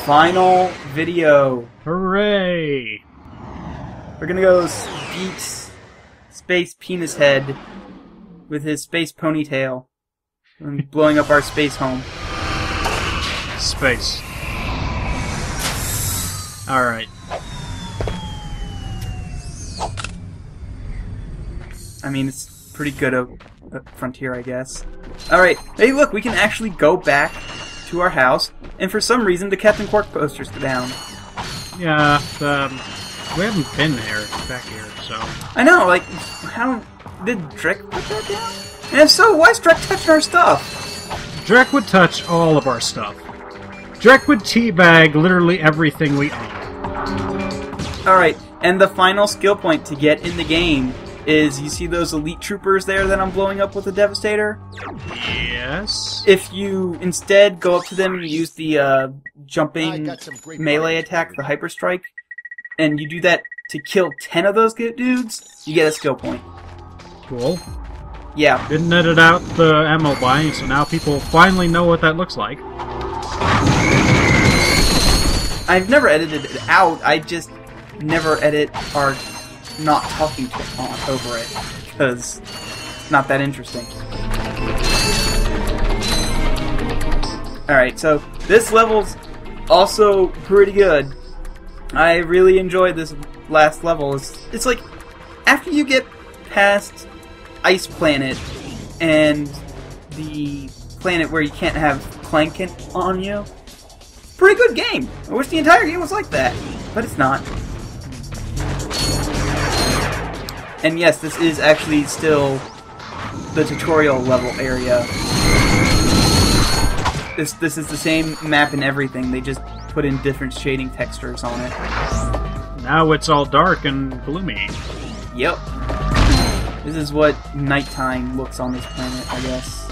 Final video. Hooray! We're gonna go beat Space Penis Head with his space ponytail and blowing up our space home. Space. Alright. I mean, it's pretty good at Frontier, I guess. Alright, hey look, we can actually go back to our house, and for some reason the Captain Quark poster's down. Yeah, we haven't been there, back here, so... I know, like, how did Drek put that down? And if so, why is Drek touching our stuff? Drek would touch all of our stuff. Drek would teabag literally everything we own. Alright, and the final skill point to get in the game is, you see those elite troopers there that I'm blowing up with the Devastator? Yes? If you instead go up to them and use the jumping melee attack, the Hyper Strike, and you do that to kill 10 of those dudes, you get a skill point. Cool. Yeah. Didn't edit out the ammo buying, so now people finally know what that looks like. I've never edited it out, I just never edit our not talking over it, because it's not that interesting. Alright, so this level's also pretty good. I really enjoyed this last level. It's like, after you get past Ice Planet and the planet where you can't have Clank on you, pretty good game. I wish the entire game was like that, but it's not. And yes, this is actually still the tutorial level area. This is the same map and everything, they just put in different shading textures on it. Now it's all dark and gloomy. Yep. This is what nighttime looks on this planet, I guess.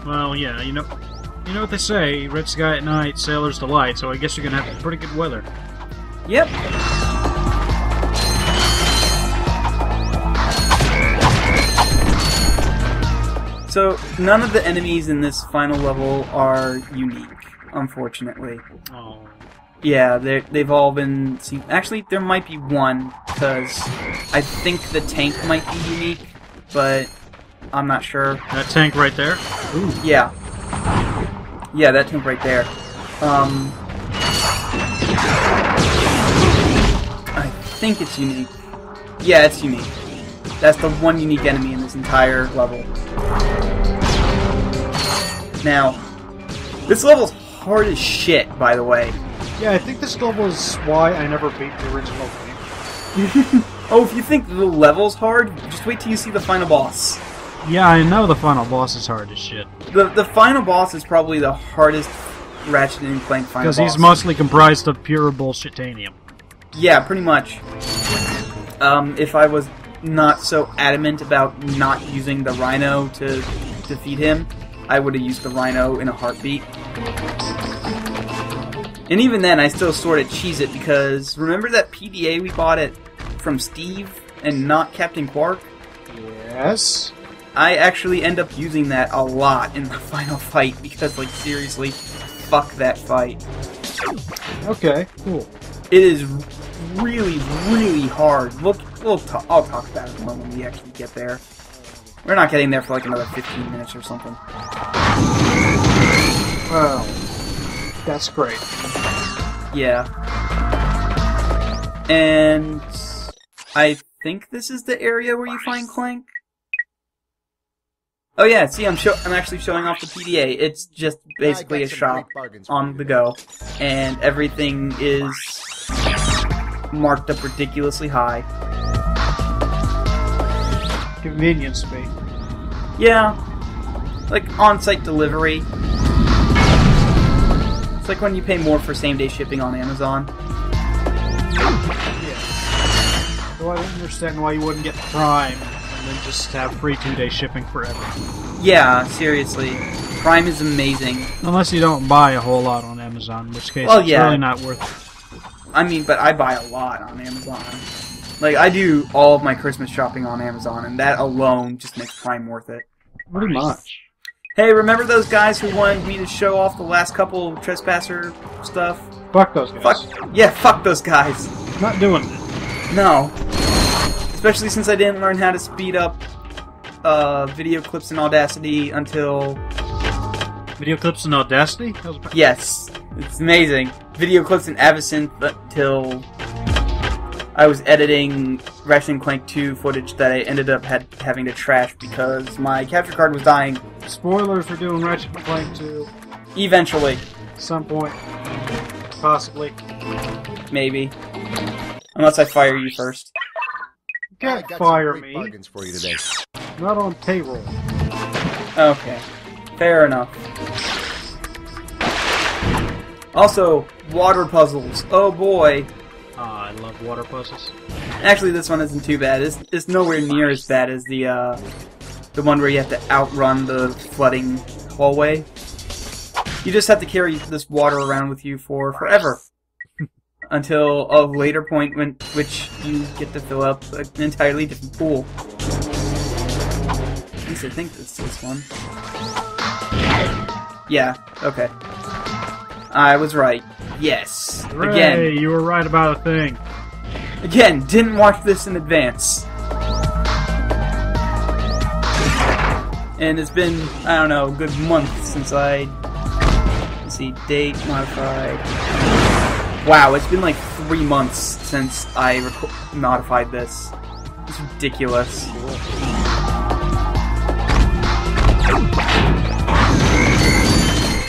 Well, yeah, you know what they say, red sky at night, sailor's delight, so I guess you're gonna have pretty good weather. Yep. So, none of the enemies in this final level are unique, unfortunately. Oh. Yeah, they've all been... Actually, there might be one, because I think the tank might be unique, but I'm not sure. That tank right there? Ooh. Yeah. Yeah, that tank right there. I think it's unique. Yeah, it's unique. That's the one unique enemy in this entire level. Now, this level's hard as shit, by the way. Yeah, I think this level is why I never beat the original game. Oh, if you think the level's hard, just wait till you see the final boss. Yeah, I know the final boss is hard as shit. The final boss is probably the hardest Ratchet and Clank final boss. Because he's mostly comprised of pure bullshitanium. Yeah, pretty much. If I was not so adamant about not using the Rhino to defeat him, I would have used the Rhino in a heartbeat. And even then, I still sort of cheese it, because remember that PDA we bought it from Steve and not Captain Quark? Yes? I actually end up using that a lot in the final fight, because, like, seriously, fuck that fight. Okay, cool. It is really, really hard. I'll talk about it more when we actually get there. We're not getting there for like another 15 minutes or something. Well, that's great. Yeah. And I think this is the area where you find Clank. Oh yeah, see, I'm actually showing off the PDA. It's just basically a shop on the go, and everything is marked up ridiculously high. Convenience fee. Yeah, like on-site delivery. It's like when you pay more for same-day shipping on Amazon. Yeah. Well, I don't understand why you wouldn't get Prime and then just have free 2-day shipping forever. Yeah, seriously. Prime is amazing. Unless you don't buy a whole lot on Amazon, in which case Well, it's yeah. really not worth it. I mean, but I buy a lot on Amazon. Like, I do all of my Christmas shopping on Amazon, and that alone just makes Prime worth it. Pretty much. Hey, remember those guys who wanted me to show off the last couple trespasser stuff? Fuck those guys. Fuck those guys. Not doing it. No. Especially since I didn't learn how to speed up video clips in Audacity until... Video clips in Audacity? Yes. It's amazing. Video clips in Avicent until I was editing Ratchet and Clank 2 footage that I ended up having to trash because my capture card was dying. Spoilers for doing Ratchet and Clank 2. Eventually. At some point. Possibly. Maybe. Unless I fire you first. You can't fire me. For you today. Not on payroll. Okay. Fair enough. Also, water puzzles. Oh boy. I love water puzzles. Actually, this one isn't too bad. It's nowhere near as bad as the one where you have to outrun the flooding hallway. You just have to carry this water around with you for forever. Until a later point which you get to fill up an entirely different pool. At least I think it's this one. Yeah, okay. I was right. Yes. Hooray, Again. you were right about a thing. Again, didn't watch this in advance. And it's been, I don't know, a good month since let's see, date, modified. Wow, it's been like 3 months since I modified this. It's ridiculous.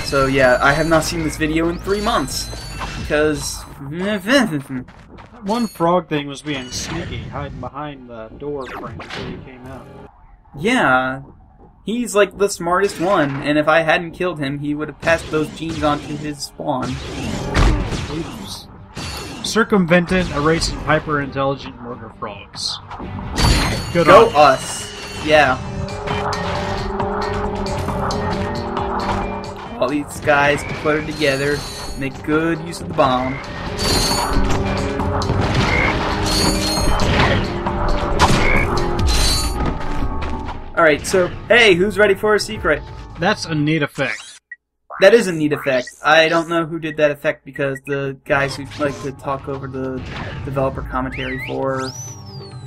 So yeah, I have not seen this video in 3 months. Because... One frog thing was being sneaky, hiding behind the door frame until he came out. Yeah, he's like the smartest one, and if I hadn't killed him, he would have passed those genes on to his spawn. Oops. Circumvented a race of hyper-intelligent murder frogs. Go us! Yeah. All these guys cluttered together, make good use of the bomb. Alright, so, hey, who's ready for a secret? That's a neat effect. That is a neat effect. I don't know who did that effect because the guys who like to talk over the developer commentary for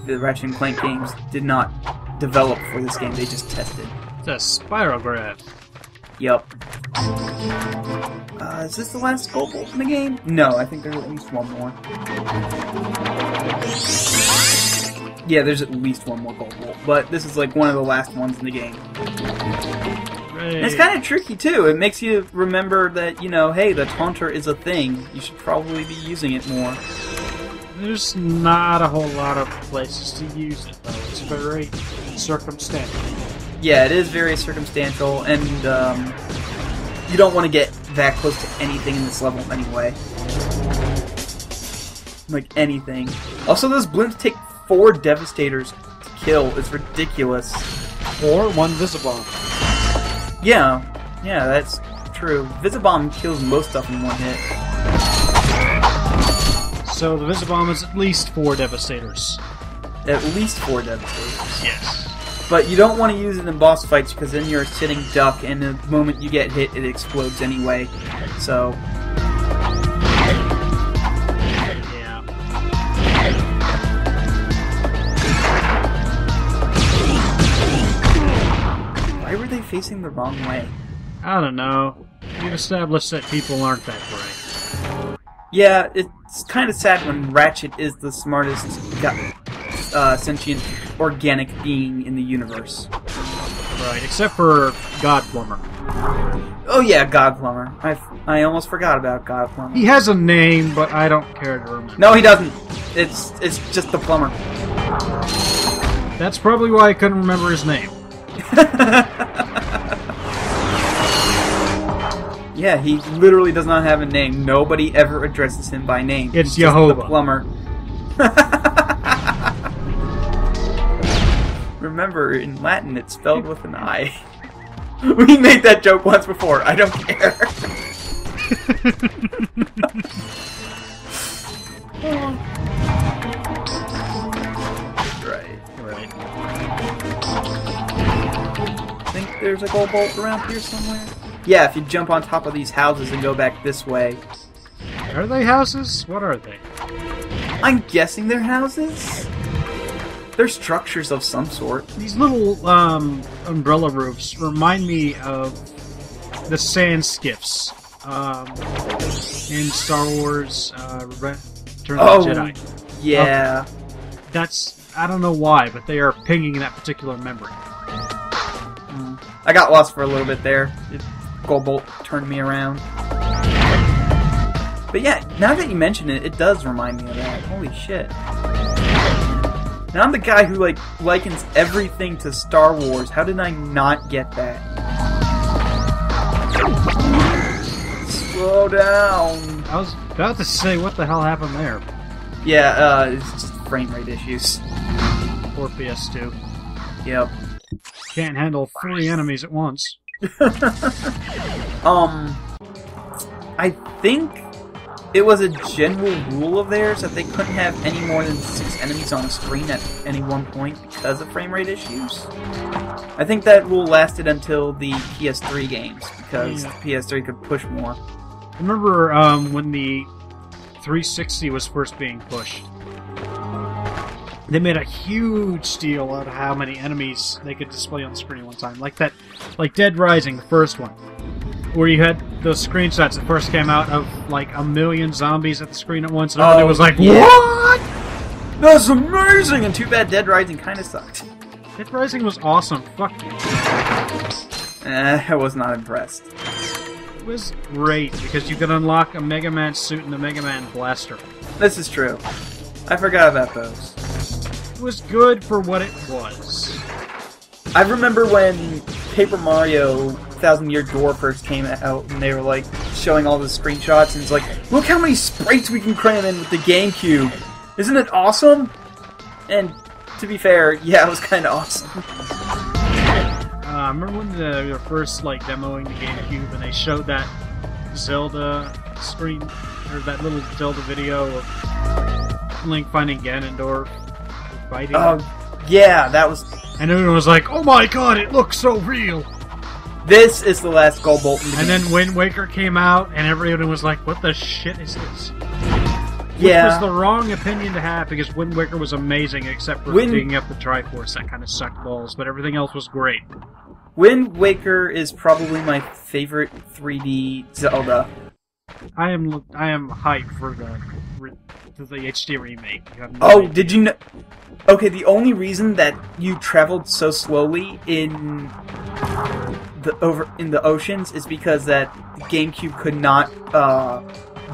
the Ratchet and Clank games did not develop for this game, they just tested. It's a spirograph. Yup. Is this the last gold bolt in the game? No, I think there's at least one more. Yeah, there's at least one more gold bolt, but this is like one of the last ones in the game. And it's kind of tricky too. It makes you remember that, you know, hey, the taunter is a thing. You should probably be using it more. There's not a whole lot of places to use it, though. It's very circumstantial. Yeah, it is very circumstantial, and you don't want to get that close to anything in this level anyway. Like, anything. Also, those blimps take 4 Devastators to kill. It's ridiculous. Or 1 Visibomb. Yeah, that's true. Visibomb kills most stuff in 1 hit. So the Visibomb is at least 4 Devastators. At least 4 Devastators. Yes. But you don't want to use it in boss fights because then you're a sitting duck, and the moment you get hit, it explodes anyway. So... yeah. Why were they facing the wrong way? I don't know. We've established that people aren't that bright. Yeah, it's kind of sad when Ratchet is the smartest sentient organic being in the universe. Right, except for God Plumber. Oh yeah, God Plumber. I almost forgot about God Plumber. He has a name, but I don't care to remember. No, he doesn't. It's just the plumber. That's probably why I couldn't remember his name. Yeah, he literally does not have a name. Nobody ever addresses him by name. It's He's just Jehovah. the plumber. Remember, in Latin, it's spelled with an I. We made that joke once before. I don't care. Right. Right. I think there's a gold bolt around here somewhere. Yeah, if you jump on top of these houses and go back this way. Are they houses? What are they? I'm guessing they're houses? They're structures of some sort. These little umbrella roofs remind me of the sand skiffs in Star Wars Return of the Jedi. Yeah. That's, I don't know why, but they are pinging that particular memory. I got lost for a little bit there. Gold bolt turned me around. But yeah, now that you mention it, it does remind me of that. Holy shit. Now I'm the guy who, like, likens everything to Star Wars. How did I not get that? Slow down. I was about to say, what the hell happened there? Yeah, it's just frame rate issues. Poor PS2. Yep. Can't handle 3 enemies at once. I think it was a general rule of theirs that they couldn't have any more than 6 enemies on a screen at any one point because of frame rate issues. I think that rule lasted until the PS3 games, because the PS3 could push more. I remember when the 360 was first being pushed. They made a huge deal out of how many enemies they could display on the screen at one time. Like Dead Rising, the first one, where you had those screenshots that first came out of like 1 million zombies at the screen at once, and everybody was like, "What? That's amazing!" And too bad Dead Rising kind of sucked. Dead Rising was awesome. Fuck you. I was not impressed. It was great because you could unlock a Mega Man suit and a Mega Man blaster. This is true. I forgot about those. It was good for what it was. I remember when Paper Mario Thousand Year Door first came out, and they were like showing all the screenshots, and it's like, look how many sprites we can cram in with the GameCube! Isn't it awesome? And to be fair, yeah, it was kind of awesome. I remember when they were first like demoing the GameCube, and they showed that Zelda screen, or that little Zelda video of Link finding Ganondorf fighting. Yeah, that was. And everyone was like, "Oh my god, it looks so real!" This is the last gold bolt. And then Wind Waker came out, and everyone was like, "What the shit is this?" Yeah. Which was the wrong opinion to have, because Wind Waker was amazing, except for digging up the Triforce. That kind of sucked balls, but everything else was great. Wind Waker is probably my favorite 3D Zelda. I am hyped for the HD remake. Did you know? Okay, the only reason that you traveled so slowly in the oceans is because that the GameCube could not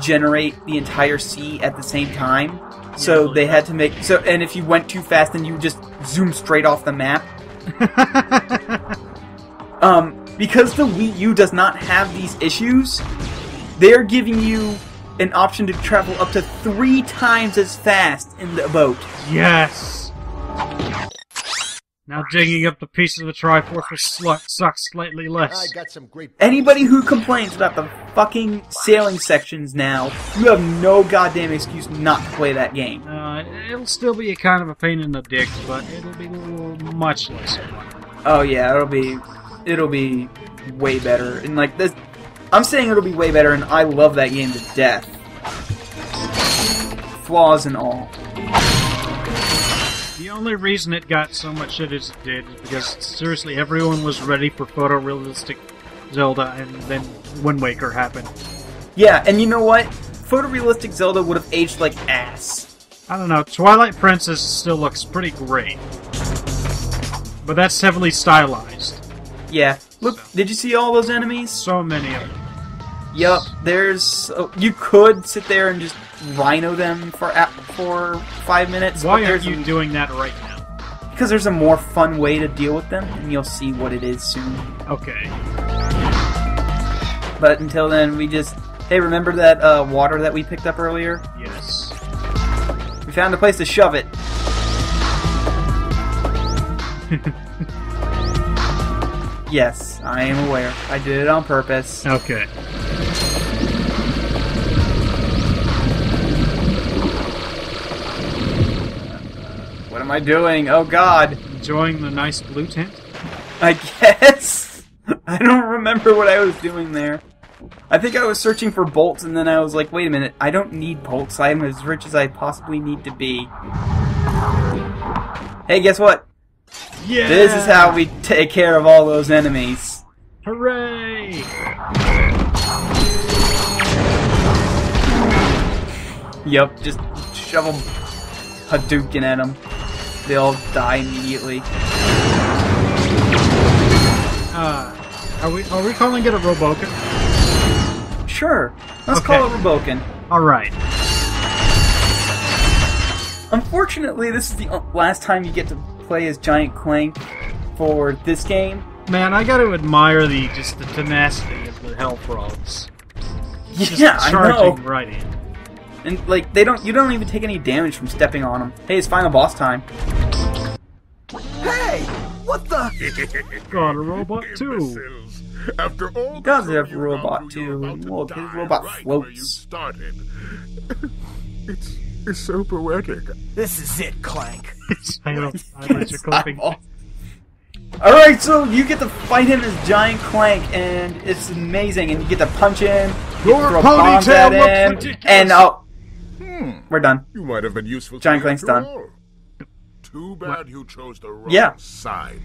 generate the entire sea at the same time. So they had to make and if you went too fast, then you just zoom straight off the map. Because the Wii U does not have these issues, they're giving you an option to travel up to 3 times as fast in the boat. Yes! Now digging up the pieces of the Triforce sucks slightly less. I got some great. Anybody who complains about the fucking sailing sections now, you have no goddamn excuse not to play that game. It'll still be a kind of a pain in the dick, but it'll be much less fun. Oh yeah, it'll be way better. And like this, I'm saying it'll be way better, and I love that game to death. Flaws and all. The only reason it got so much shit as it did is because, seriously, everyone was ready for photorealistic Zelda, and then Wind Waker happened. Yeah, and you know what? Photorealistic Zelda would have aged like ass. I don't know, Twilight Princess still looks pretty great. But that's heavily stylized. Yeah. Look, did you see all those enemies? So many of them. Yup, there's... you could sit there and just rhino them for 5 minutes. Why aren't you doing that right now? Because there's a more fun way to deal with them, and you'll see what it is soon. Okay. But until then, we just... Hey, remember that water that we picked up earlier? Yes. We found a place to shove it. Yes, I am aware. I did it on purpose. Okay. What am I doing? Oh god. Enjoying the nice blue tint? I guess. I don't remember what I was doing there. I think I was searching for bolts, and then I was like, wait a minute, I don't need bolts. I am as rich as I possibly need to be. Hey, guess what? Yeah! This is how we take care of all those enemies. Hooray! Yup, just shove them Hadouken at them. They all die immediately. Are we calling it a Roboken? Sure, let's Okay. call it Roboken. Alright. Unfortunately, this is the last time you get to play as Giant Clank for this game. Man, I gotta admire the tenacity of the Hell Frogs. Just Yeah, I know. charging right in. And like you don't even take any damage from stepping on them. Hey, it's final boss time. Hey! What the? Got a robot too. Imbeciles. After all God's the a trouble you're robot, about to- too, you're about and to look, his die robot right where you floats. started. It's so poetic. This is it, Clank. I know. I bet you're clapping. Alright, so you get to fight him as Giant Clank, and it's amazing, and you get to punch him, you Your get to throw bombs ponytail at looks him, ridiculous. and we're done. You might have been useful. Giant to me Clank's after done. all. Too bad you chose the wrong Yeah. side.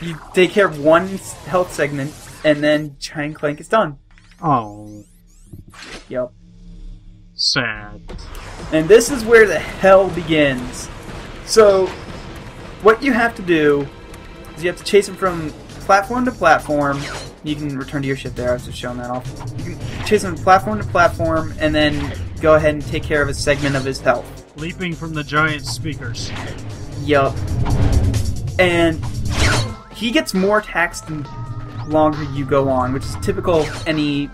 You take care of one health segment, and then Giant Clank is done. Oh, Yep. sad. And this is where the hell begins. So, what you have to do is you have to chase him from platform to platform. You can return to your ship there, I was just showing that off. You can chase him from platform to platform, and then go ahead and take care of a segment of his health. Leaping from the giant speakers. Yup. And he gets more attacks the longer you go on, which is typical of any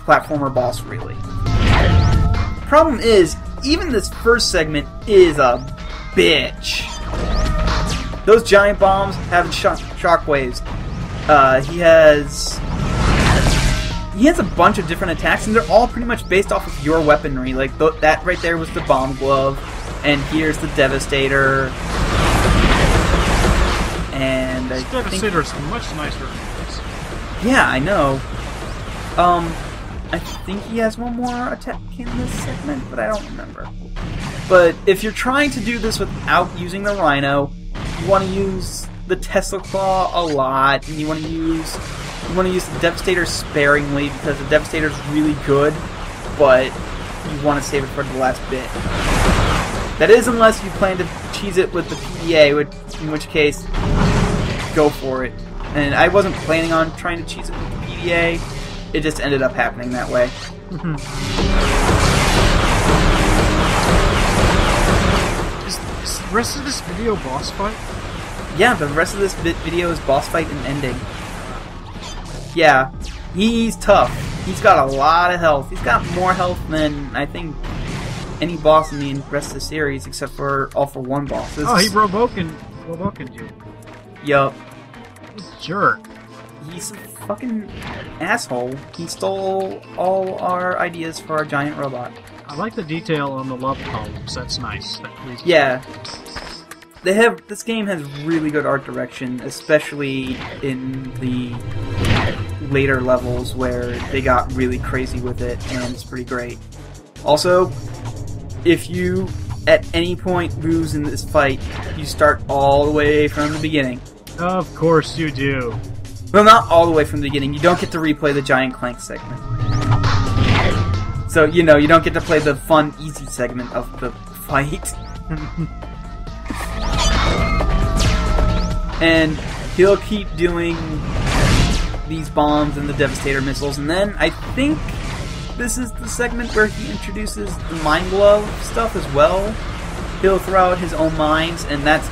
platformer boss, really. Problem is, even this first segment is a bitch. Those giant bombs have shockwaves. He has a bunch of different attacks, and they're all pretty much based off of your weaponry. Like that right there was the bomb glove, and here's the Devastator. And I think, Devastator's much nicer than this. yeah, I know. I think he has one more attack in this segment, but I don't remember. But if you're trying to do this without using the Rhino, you want to use the Tesla Claw a lot, and you want to use the Devastator sparingly, because the Devastator's really good, but you want to save it for the last bit. That is, unless you plan to cheese it with the PDA, in which case, go for it. And I wasn't planning on trying to cheese it with the PDA. It just ended up happening that way. Is the rest of this video boss fight? Yeah, the rest of this video is boss fight and ending. Yeah, he's tough. He's got a lot of health. He's got more health than, I think, any boss in the rest of the series, except for All For One bosses. Oh, he Roboken you. Yup. Jerk. He's a fucking asshole. He stole all our ideas for our giant robot. I like the detail on the love columns. That's nice. That pleases me. Yeah. This game has really good art direction, especially in the later levels where they got really crazy with it, and it's pretty great. Also, if you at any point lose in this fight, you start all the way from the beginning. Of course you do. Well, not all the way from the beginning. You don't get to replay the Giant Clank segment. So, you don't get to play the fun, easy segment of the fight. And he'll keep doing these bombs and the Devastator missiles, and then I think this is the segment where he introduces the Mind Glove stuff as well. He'll throw out his own mines, and that's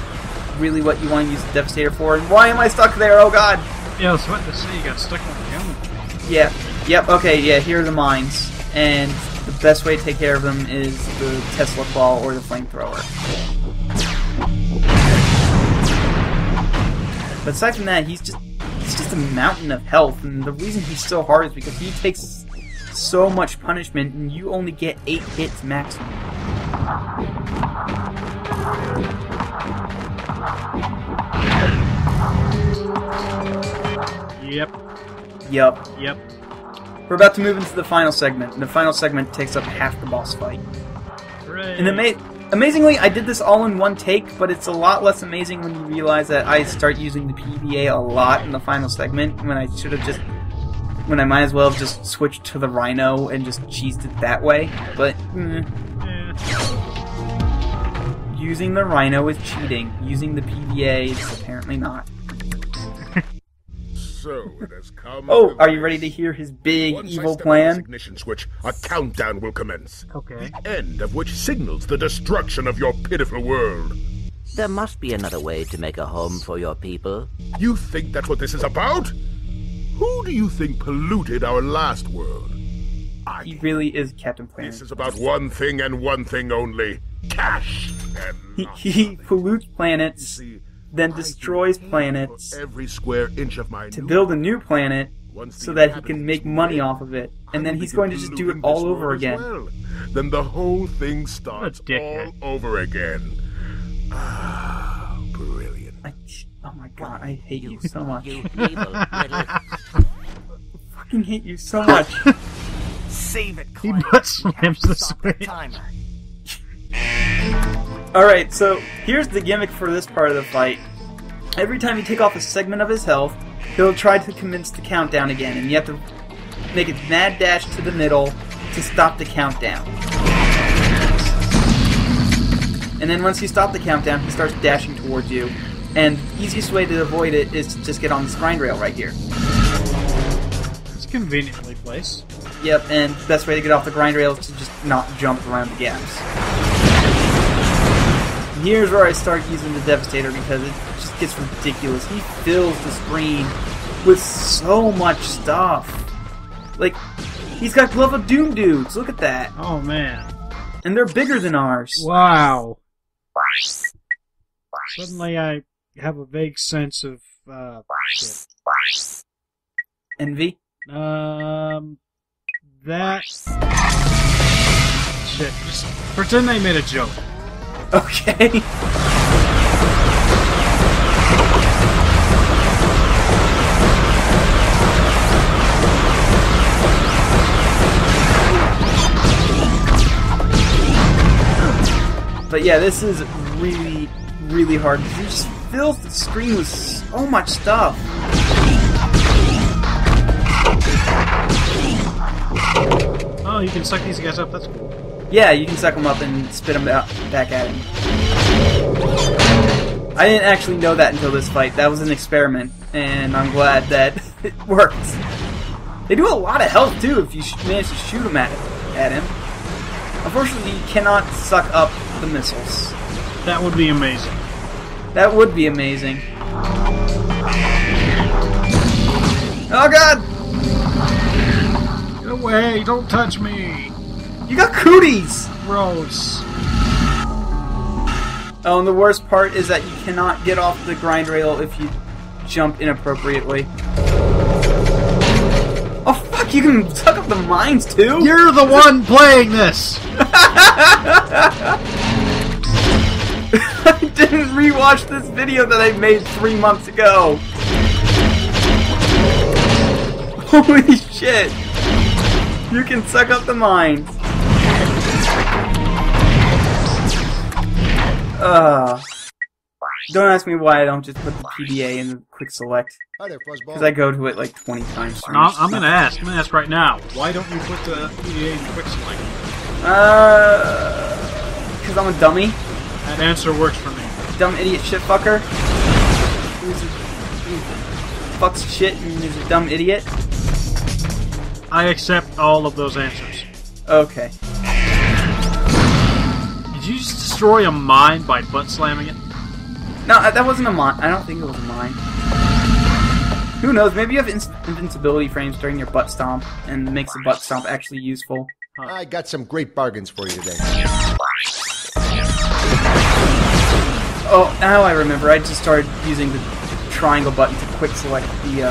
really what you want to use the Devastator for. And why am I stuck there? Oh god! Yeah, I was about to say you got stuck on the helmet. Yeah. Yep, okay, yeah, here are the mines. And the best way to take care of them is the Tesla Claw or the Flamethrower. But aside from that, he's just a mountain of health, and the reason he's so hard is because he takes so much punishment, and you only get 8 hits maximum. Yep. Yup. Yep. We're about to move into the final segment, and the final segment takes up half the boss fight. Hooray. And amazingly, I did this all in one take, but it's a lot less amazing when you realize that I start using the PDA a lot in the final segment, when I might as well have just switched to the Rhino and just cheesed it that way. But, using the Rhino is cheating. Using the PDA is apparently not. So it has come. Oh, are you ready to hear his big Once evil I step on plan? this ignition switch, a countdown will commence. Okay. The end of which signals the destruction of your pitiful world. There must be another way to make a home for your people. You think that's what this is about? Who do you think polluted our last world? He really is Captain Planet. This is about one thing and one thing only. Cash! And He pollutes planets, see, then destroys planets every square inch of my to new build a new planet Once the so that he can inhabitants make money off of it. And then he's going to just do it all over again. Well. Then the whole thing starts What a dickhead. all over again. Ah, brilliant. Oh my god, I hate you so much. You evil little... Fucking hate you so much. Save it, He Clank. butt slams the Stop the switch. timer. Alright, so here's the gimmick for this part of the fight. Every time you take off a segment of his health, he'll try to commence the countdown again, and you have to make a mad dash to the middle to stop the countdown. And then once you stop the countdown, he starts dashing towards you. And the easiest way to avoid it is to just get on this grind rail right here. It's conveniently placed. Yep, and the best way to get off the grind rail is to just not jump around the gaps. And here's where I start using the Devastator because it just gets ridiculous. He fills the screen with so much stuff. Like, he's got Glove of Doom dudes, look at that. Oh, man. And they're bigger than ours. Wow. Suddenly I have a vague sense of, shit. Envy? That... Shit, just pretend they made a joke. Okay. But yeah, this is really, really hard because he just fills the screen with so much stuff. Oh, you can suck these guys up, that's cool. Yeah, you can suck them up and spit them back at him. I didn't actually know that until this fight. That was an experiment, and I'm glad that it worked. They do a lot of health, too, if you manage to shoot them at him. Unfortunately, you cannot suck up the missiles. That would be amazing. That would be amazing. Oh god! Get away, don't touch me! You got cooties! Gross. Oh, and the worst part is that you cannot get off the grind rail if you jump inappropriately. Oh fuck, you can suck up the mines too? You're the one playing this! I didn't rewatch this video that I made 3 months ago. Holy shit! You can suck up the mines. Don't ask me why I don't just put the PDA in the quick select. Because I go to it like 20 times. No, I'm gonna ask right now. Why don't you put the PDA in the quick select? Because I'm a dummy. That answer works for me. Dumb idiot shit fucker. Who fucks shit and is a dumb idiot. I accept all of those answers. Okay. Did you just destroy a mine by butt slamming it? No, that wasn't a mine. I don't think it was a mine. Who knows? Maybe you have invincibility frames during your butt stomp and makes the butt stomp actually useful. I got some great bargains for you today. Oh, now I remember. I just started using the triangle button to quick select the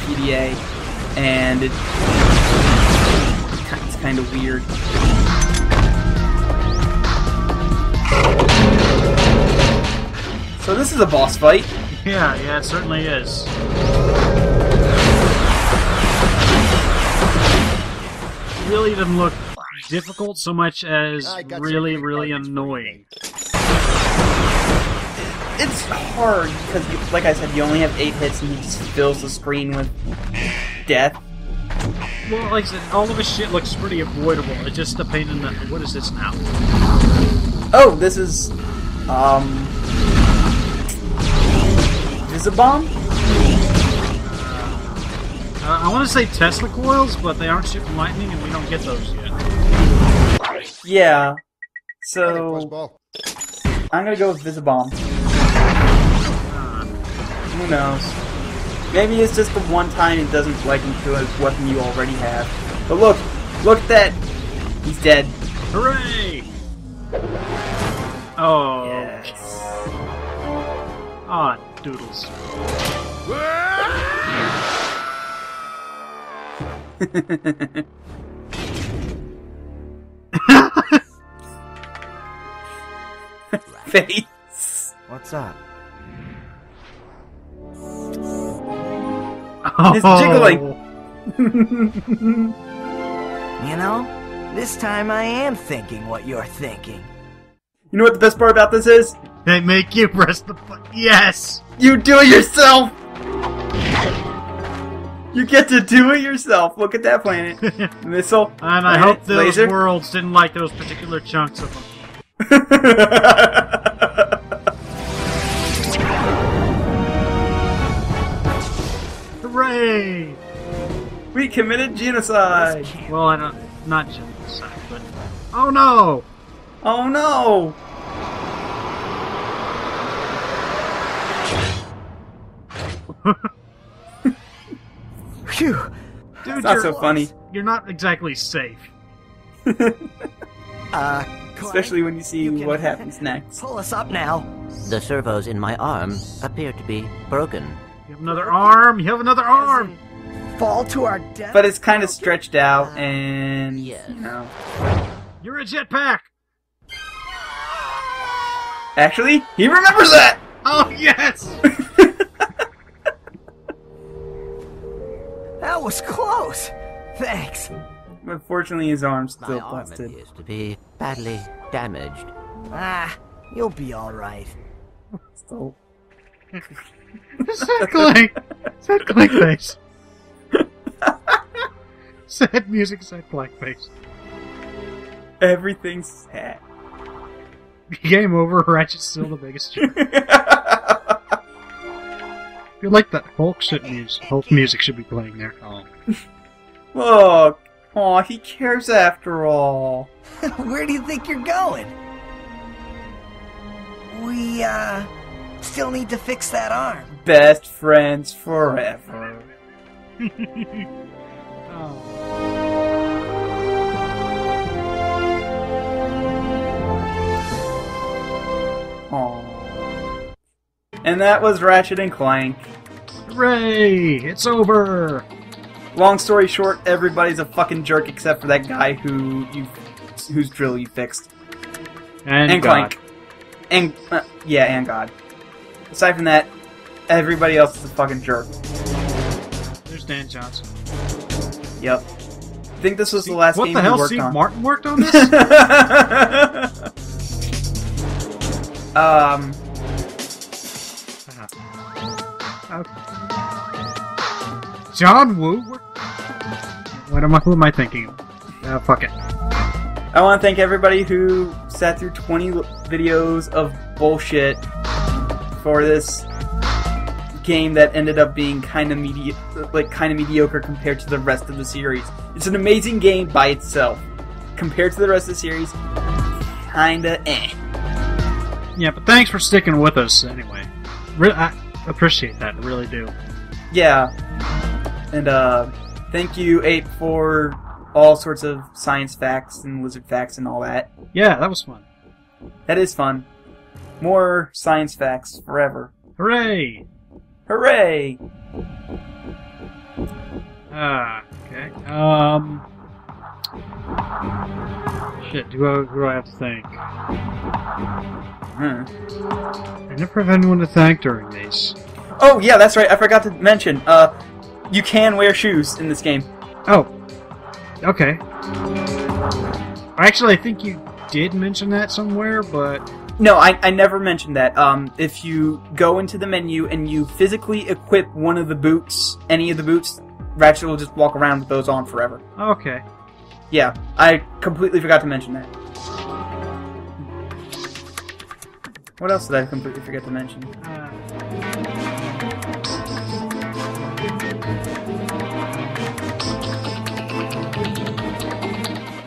PDA, and it's kind of weird. So this is a boss fight. Yeah, it certainly is. really doesn't look difficult so much as I got some really, great really bargains for you annoying. It's hard because, like I said, you only have 8 hits and he just fills the screen with death. Well, like I said, all of his shit looks pretty avoidable. It's just a pain in the... What is this now? Oh, this is, Visibomb? I want to say Tesla coils, but they aren't shooting lightning, and we don't get those yet. Yeah. Hey, So, Fuzzball. I'm gonna go with Visibomb. Who knows? Maybe it's just the one time it doesn't like into a weapon you already have. But look! Look at that! He's dead. Hooray! Oh. Yes. Aw, doodles. Face. What's up? It's jiggling. You know, this time I am thinking what you're thinking. You know what the best part about this is? They make you press the button. Yes! You do it yourself! You get to do it yourself. Look at that planet. Missile. And I planet, hope those laser. worlds didn't like those particular chunks of them. Hooray! We committed genocide. Well, I don't... Not genocide, but... Oh no! Oh no! Phew. Dude, It's not you're, so funny. you're not exactly safe. Especially when you see you can what happens next. Pull us up now. The servos in my arm appear to be broken. You have another arm! You have another arm! Fall to our death. But it's kind of stretched out, and Yes. you know. You're a jetpack! Actually, he remembers that. Oh, yes! That was close. Thanks. Unfortunately, his arm's My still arm busted. appears to be badly damaged. Ah, you'll be all right. Still. Sad Clank! Sad Clank face. Sad music, sad Clank face. Everything's sad. Game over, Ratchet's still the biggest jerk. I feel like that Hulk music should be playing there. Oh. Look. Aw, he cares after all. Where do you think you're going? We, still need to fix that arm. Best friends forever. Oh. Aww. And that was Ratchet and Clank. Hooray! It's over! Long story short, everybody's a fucking jerk except for that guy whose drill you fixed. And God. Clank. And yeah, and God. Aside from that, everybody else is a fucking jerk. There's Dan Johnson. Yep. I think this was the last What game the we hell? worked Steve on. Martin worked on this? John Woo? Who am I thinking of? Fuck it. I want to thank everybody who sat through 20 videos of bullshit for this game that ended up being kind of mediocre compared to the rest of the series. It's an amazing game by itself. Compared to the rest of the series, kinda eh. Yeah, but thanks for sticking with us anyway. I appreciate that, I really do. Yeah. And thank you, Ape, for all sorts of science facts and lizard facts and all that. Yeah, that was fun. That is fun. More science facts forever. Hooray! Hooray! Okay. Shit, who do I have to thank? I never have anyone to thank during these. Oh, yeah, that's right. I forgot to mention. You can wear shoes in this game. Oh. Okay. Actually, I think you did mention that somewhere, but... No, I never mentioned that. If you go into the menu and you physically equip one of the boots, any of the boots, Ratchet will just walk around with those on forever. Okay. Yeah, I completely forgot to mention that. What else did I completely forget to mention?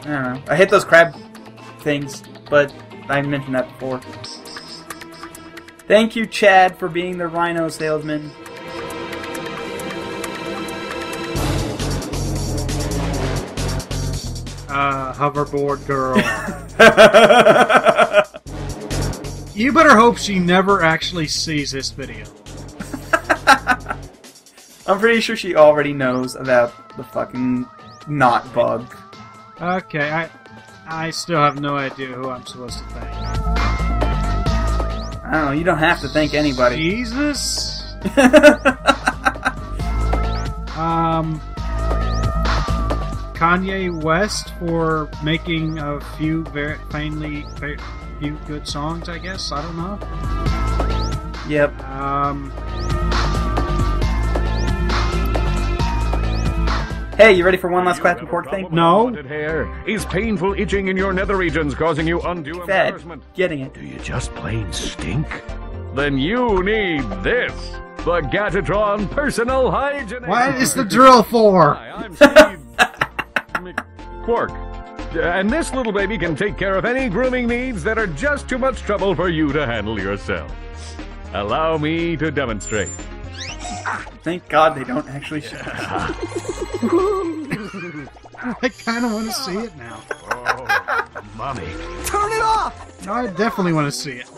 I don't know. I hit those crab things, but I mentioned that before. Thank you, Chad, for being the rhino salesman. Hoverboard girl. You better hope she never actually sees this video. I'm pretty sure she already knows about the fucking knot bug. Okay, I still have no idea who I'm supposed to thank. I don't know, you don't have to thank anybody. Jesus? Kanye West for making a few few good songs, I guess. I don't know. Yep. Hey, you ready for one last Quack Report thing? No. Hair? Is painful itching in your nether regions causing you undue embarrassment? Getting it. Do you just plain stink? Then you need this. The Gatatron Personal Hygiene. What is the drill for? Hi, I'm Steve McQuark. And this little baby can take care of any grooming needs that are just too much trouble for you to handle yourself. Allow me to demonstrate. Thank God they don't actually show us. I kind of want to see it now. Oh, mommy. Turn it off! No, I definitely want to see it.